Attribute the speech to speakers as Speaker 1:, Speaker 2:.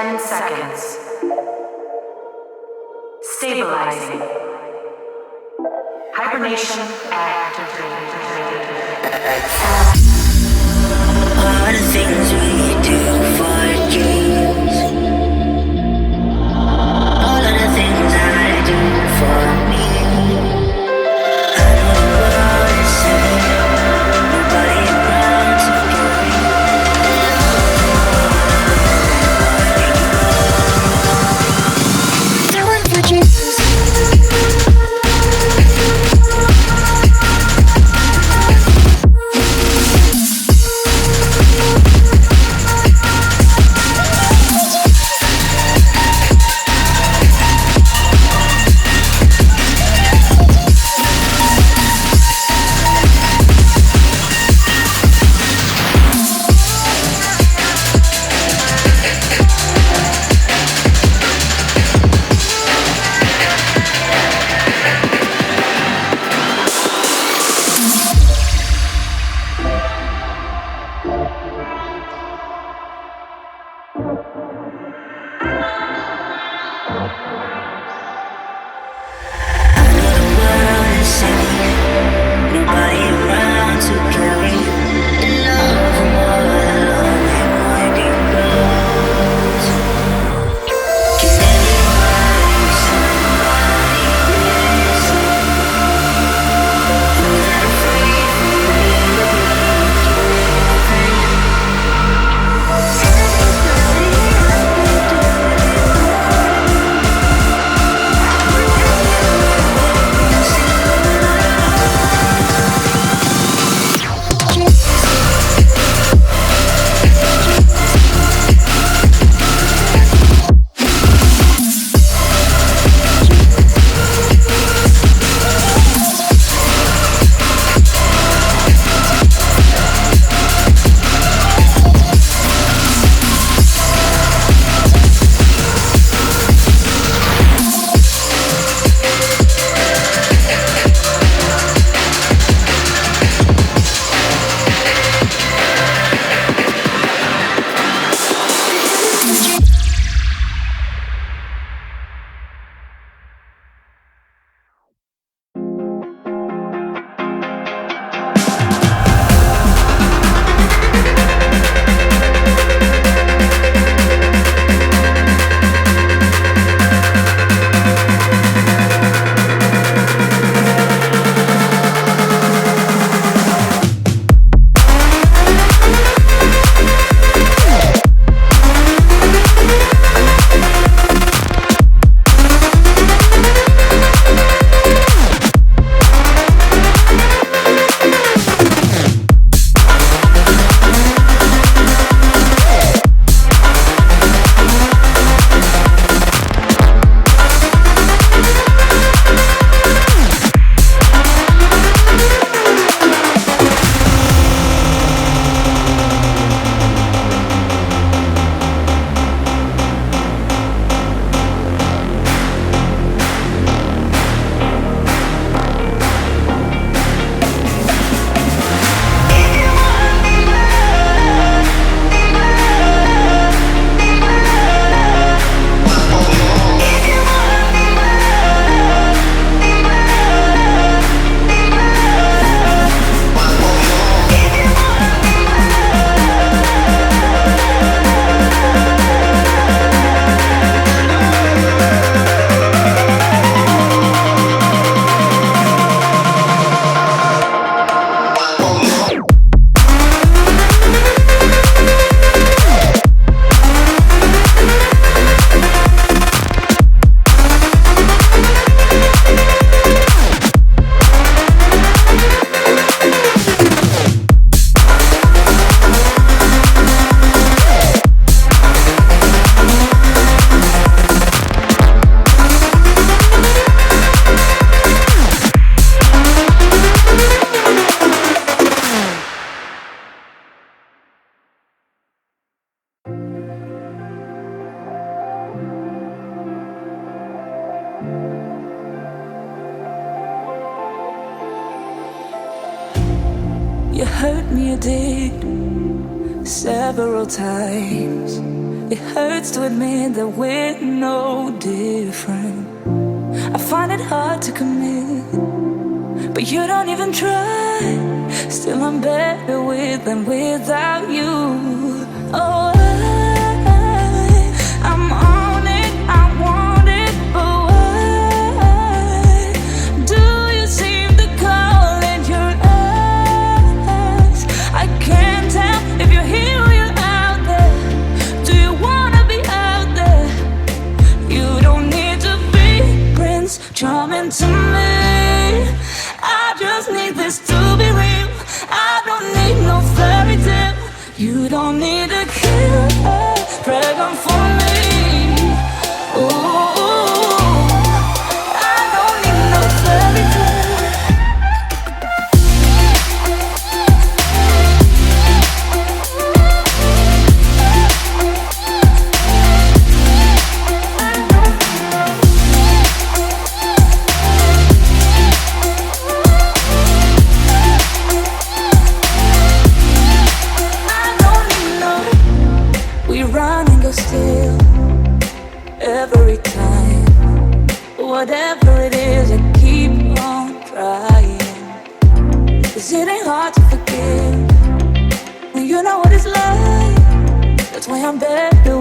Speaker 1: 10 seconds. Stabilizing. Hibernation activated.
Speaker 2: All the things we do for dreams, all of the things I do for me. I know the world is saving, nobody around to carry. Doing for dreams.
Speaker 3: You hurt me, you did, several times. It hurts to admit that we're no different. I find it hard to commit, but you don't even try. Still I'm better with than without you. Oh, I'm on it, I want it, but why do you seem to call it your eyes? I can't tell if you're here or you're out there. Do you wanna be out there? You don't need to be Prince Charming to me. I just need this to be real. I don't need no fairy tale. You don't need to kill a dragon for me. Ooh, I don't need no fairy tale. Still, every time, whatever it is, I keep on trying. 'Cause it ain't hard to forgive when you know what it's like. That's why I'm better